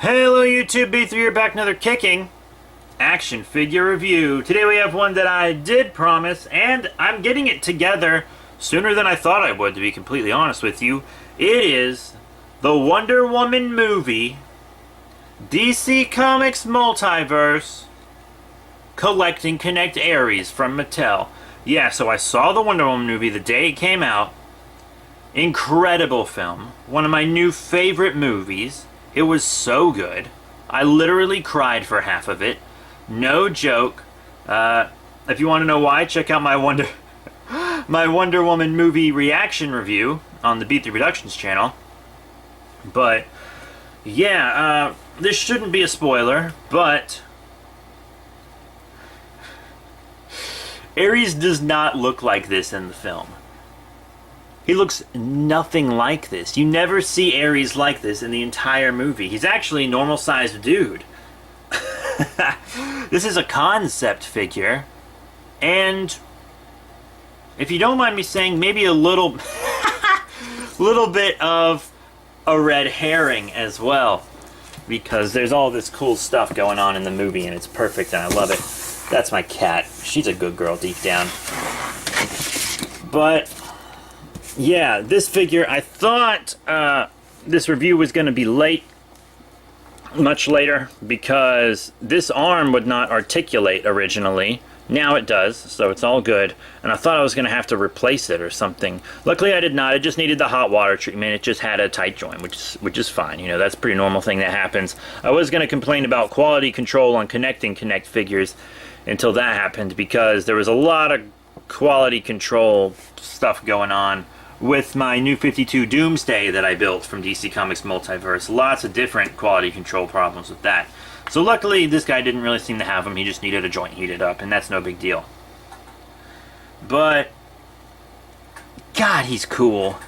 Hello YouTube, B3 here, back another kicking action figure review. Today we have one that I did promise, and I'm getting it together sooner than I thought I would, to be completely honest with you. It is the Wonder Woman movie, DC Comics Multiverse, Collect and Connect Ares from Mattel. Yeah, so I saw the Wonder Woman movie the day it came out. Incredible film. One of my new favorite movies. It was so good. I literally cried for half of it. No joke. If you want to know why, check out my Wonder Woman movie reaction review on the B3 Productions channel. But yeah, this shouldn't be a spoiler, but Ares does not look like this in the film. He looks nothing like this. You never see Ares like this in the entire movie. He's actually a normal-sized dude. This is a concept figure. And if you don't mind me saying, maybe a little bit of a red herring as well. Because there's all this cool stuff going on in the movie and it's perfect and I love it. That's my cat. She's a good girl deep down. But yeah, this figure, I thought this review was going to be much later, because this arm would not articulate originally. Now it does, so it's all good. And I thought I was going to have to replace it or something. Luckily I did not. It just needed the hot water treatment. It just had a tight joint, which is fine. You know, that's a pretty normal thing that happens. I was going to complain about quality control on Connect figures until that happened, because there was a lot of quality control stuff going on with my new 52 Doomsday that I built from DC Comics Multiverse. Lots of different quality control problems with that. So luckily this guy didn't really seem to have them. He just needed a joint heated up, and that's no big deal. But God, he's cool.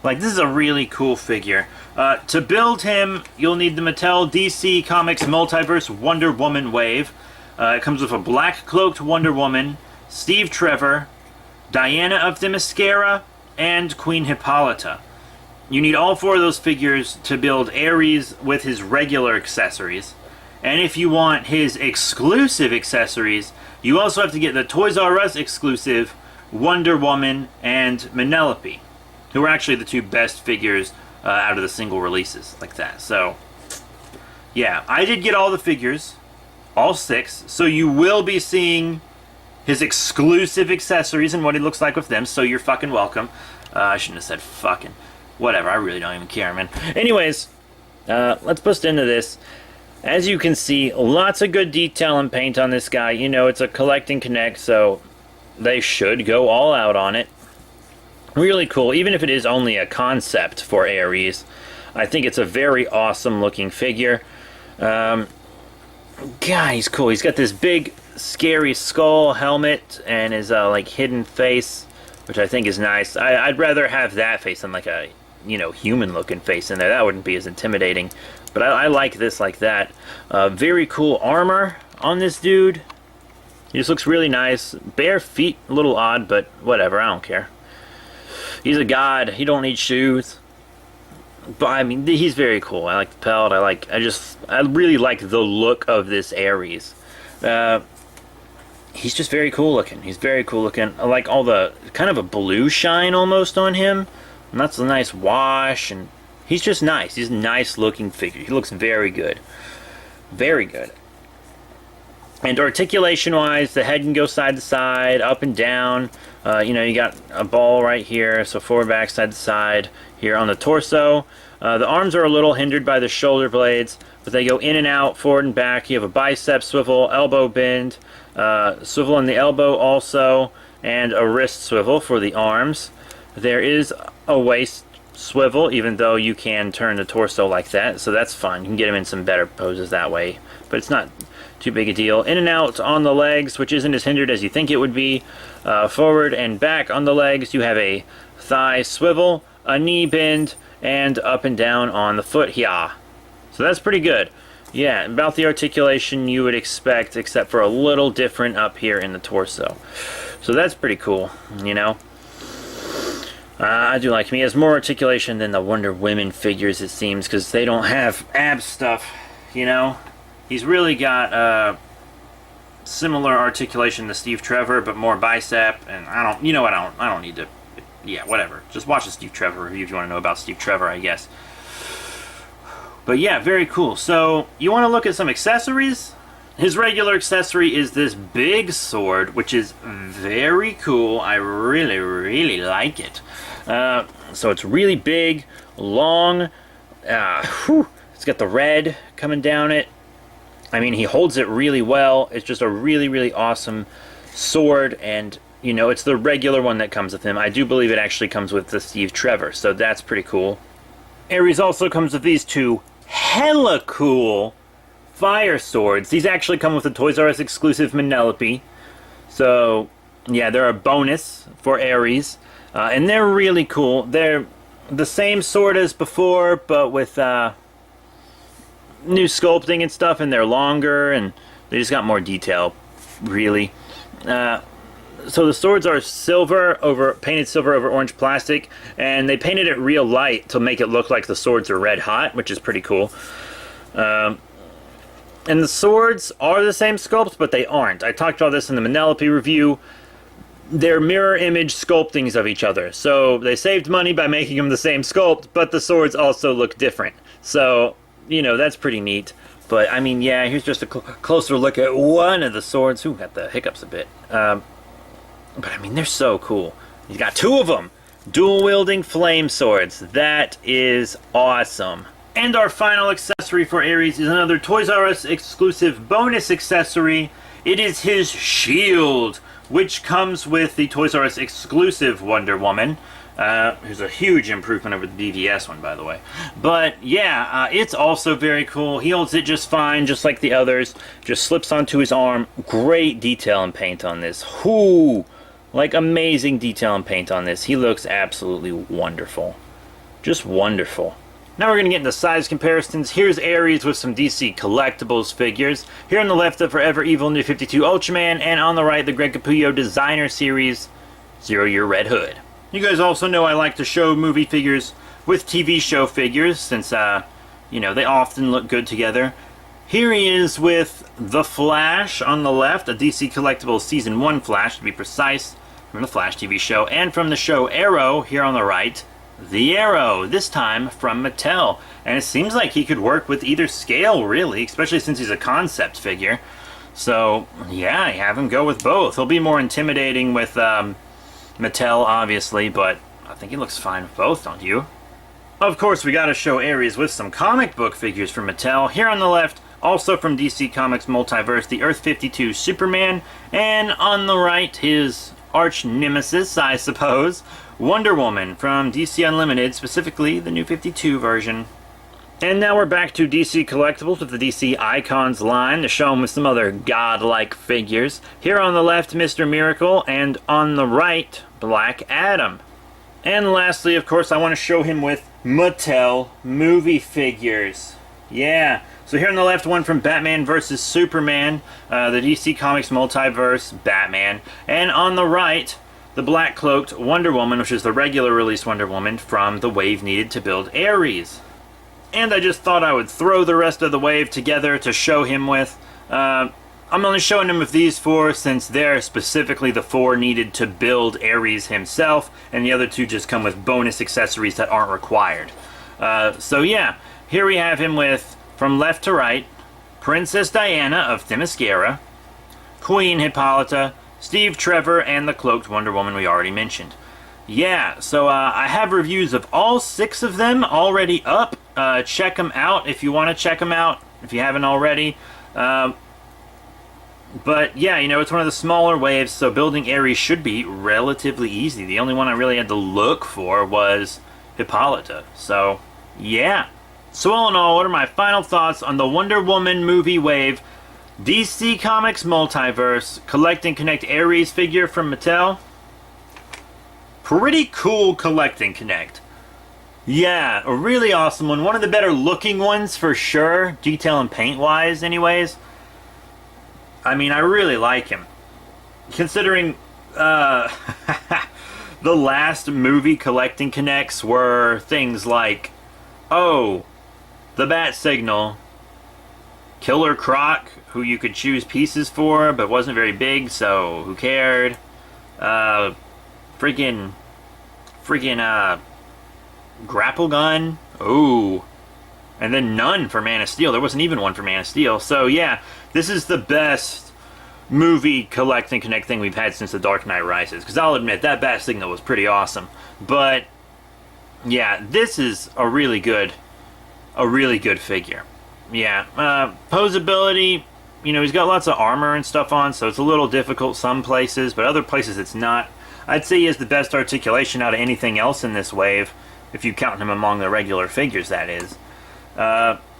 Like, this is a really cool figure. To build him, you'll need the Mattel DC Comics Multiverse Wonder Woman Wave. It comes with a black cloaked Wonder Woman, Steve Trevor, Diana of Themyscira, and Queen Hippolyta. You need all four of those figures to build Ares with his regular accessories. And if you want his exclusive accessories, you also have to get the Toys R Us exclusive Wonder Woman and Penelope, who are actually the two best figures out of the single releases like that. So yeah, I did get all the figures, all 6, so you will be seeing his exclusive accessories and what he looks like with them, so you're fucking welcome. I shouldn't have said fucking. Whatever, I really don't even care, man. Anyways, let's bust into this. As you can see, lots of good detail and paint on this guy. You know, it's a collect and connect, so they should go all out on it. Really cool, even if it is only a concept for Ares. I think it's a very awesome looking figure. God, he's cool. He's got this big scary skull helmet and his like hidden face, which I think is nice. I'd rather have that face than like a, you know, human looking face in there. That wouldn't be as intimidating, but I like this like that. Very cool armor on this dude. He just looks really nice. Bare feet, a little odd, but whatever, I don't care. He's a god. He don't need shoes. But I mean, he's very cool. I like the pelt. I really like the look of this Ares. He's just very cool looking. He's very cool looking. I like all the kind of a blue shine almost on him. And that's a nice wash. And he's just nice. He's a nice looking figure. He looks very good. Very good. And articulation wise, the head can go side to side, up and down. You know, you got a ball right here, so forward, back, side to side. Here on the torso, the arms are a little hindered by the shoulder blades, but they go in and out, forward and back. You have a bicep swivel, elbow bend, swivel in the elbow also, and a wrist swivel for the arms. There is a waist swivel, even though you can turn the torso like that, so that's fine. You can get him in some better poses that way, but it's not too big a deal. In and out on the legs, which isn't as hindered as you think it would be. Forward and back on the legs, you have a thigh swivel, a knee bend, and up and down on the foot here. So that's pretty good. Yeah, about the articulation you would expect, except for a little different up here in the torso. So that's pretty cool, you know. I do like him. He has more articulation than the Wonder Woman figures, it seems, because they don't have ab stuff, you know? He's really got similar articulation to Steve Trevor, but more bicep, and I don't need to, yeah, whatever. Just watch the Steve Trevor review if you want to know about Steve Trevor, I guess. But yeah, very cool. So, you want to look at some accessories? His regular accessory is this big sword, which is very cool. I really, really like it. So it's really big, long. It's got the red coming down it. I mean, he holds it really well. It's just a really, really awesome sword, and you know, it's the regular one that comes with him. I do believe it actually comes with the Steve Trevor, so that's pretty cool. Ares also comes with these two hella cool fire swords. These actually come with the Toys R Us exclusive Penelope. So, yeah, they're a bonus for Ares. And they're really cool. They're the same sword as before, but with new sculpting and stuff, and they're longer, and they just got more detail, really. So the swords are painted silver over orange plastic, and they painted it real light to make it look like the swords are red hot, which is pretty cool. And the swords are the same sculpt, but they aren't. I talked about this in the Penelope review. They're mirror image sculptings of each other. So they saved money by making them the same sculpt, but the swords also look different. So, you know, that's pretty neat. But, I mean, yeah, here's just a closer look at one of the swords. Ooh, got the hiccups a bit. But, I mean, they're so cool. He's got two of them. Dual-wielding flame swords. That is awesome. And our final accessory for Ares is another Toys R Us exclusive bonus accessory. It is his shield, which comes with the Toys R Us exclusive Wonder Woman. Who's a huge improvement over the DVS one, by the way. But yeah, it's also very cool. He holds it just fine, just like the others. Just slips onto his arm. Great detail and paint on this. Whoo! Like, amazing detail and paint on this. He looks absolutely wonderful. Just wonderful. Now we're going to get into size comparisons. Here's Ares with some DC Collectibles figures. Here on the left, the Forever Evil New 52 Ultraman, and on the right, the Greg Capullo Designer Series Zero Year Red Hood. You guys also know I like to show movie figures with TV show figures, since, you know, they often look good together. Here he is with The Flash on the left, a DC Collectibles Season 1 Flash, to be precise, from the Flash TV show, and from the show Arrow, here on the right, the Arrow, this time from Mattel. And it seems like he could work with either scale, really, especially since he's a concept figure. So, yeah, I have him go with both. He'll be more intimidating with Mattel, obviously, but I think he looks fine with both, don't you? Of course, we gotta show Ares with some comic book figures from Mattel. Here on the left, also from DC Comics Multiverse, the Earth 52 Superman, and on the right, his arch nemesis, I suppose, Wonder Woman from DC Unlimited, specifically the New 52 version. And now we're back to DC Collectibles with the DC Icons line to show them with some other godlike figures. Here on the left, Mr. Miracle, and on the right, Black Adam. And lastly, of course, I want to show him with Mattel movie figures. Yeah, so here on the left, one from Batman vs. Superman, the DC Comics Multiverse Batman. And on the right, the black-cloaked Wonder Woman, which is the regular release Wonder Woman from the wave needed to build Ares. And I just thought I would throw the rest of the wave together to show him with. I'm only showing him with these four since they're specifically the four needed to build Ares himself, and the other two just come with bonus accessories that aren't required. So yeah, here we have him with, from left to right, Princess Diana of Themyscira, Queen Hippolyta, Steve Trevor, and the cloaked Wonder Woman we already mentioned. Yeah, so I have reviews of all 6 of them already up. Check them out if you want to check them out, if you haven't already. But yeah, you know, it's one of the smaller waves, so building Ares should be relatively easy. The only one I really had to look for was Hippolyta. So, yeah. So all in all, what are my final thoughts on the Wonder Woman movie wave, DC Comics Multiverse, Collect and Connect Ares figure from Mattel? Pretty cool Collect and Connect. Yeah, a really awesome one. One of the better looking ones for sure, detail and paint wise anyways. I mean, I really like him. Considering the The last movie collecting connects were things like, oh, the Bat Signal, Killer Croc, who you could choose pieces for, but wasn't very big, so who cared? Freaking, Grapple Gun. Ooh. And then none for Man of Steel. There wasn't even one for Man of Steel. So yeah, this is the best movie collect and connect thing we've had since The Dark Knight Rises. Because I'll admit, that Bat Signal was pretty awesome. But yeah, this is a really good figure. Yeah, Poseability, you know, he's got lots of armor and stuff on, so it's a little difficult some places, but other places it's not. I'd say he has the best articulation out of anything else in this wave, if you count him among the regular figures, that is.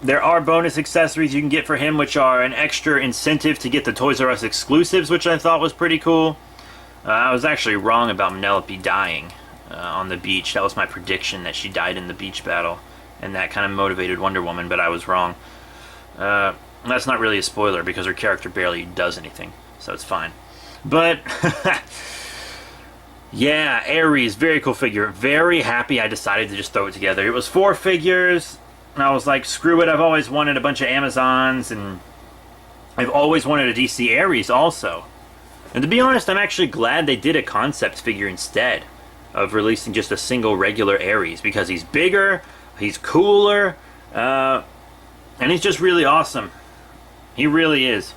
There are bonus accessories you can get for him, which are an extra incentive to get the Toys R Us exclusives, which I thought was pretty cool. I was actually wrong about Penelope dying on the beach. That was my prediction, that she died in the beach battle, and that kind of motivated Wonder Woman, but I was wrong. That's not really a spoiler, because her character barely does anything, so it's fine. But yeah, Ares, very cool figure. Very happy I decided to just throw it together. It was 4 figures, and I was like, screw it, I've always wanted a bunch of Amazons, and I've always wanted a DC Ares also. And to be honest, I'm actually glad they did a concept figure instead of releasing just a single regular Ares, because he's bigger, he's cooler, and he's just really awesome. He really is.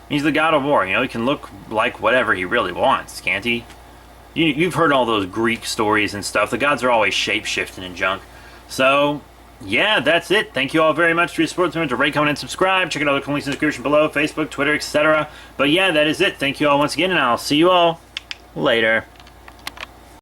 He's the God of War, you know, he can look like whatever he really wants, can't he? You've heard all those Greek stories and stuff. The gods are always shape-shifting and junk. So, yeah, that's it. Thank you all very much for your support. Remember to rate, comment, and subscribe. Check out all the links in the description below, Facebook, Twitter, etc. But yeah, that is it. Thank you all once again, and I'll see you all later.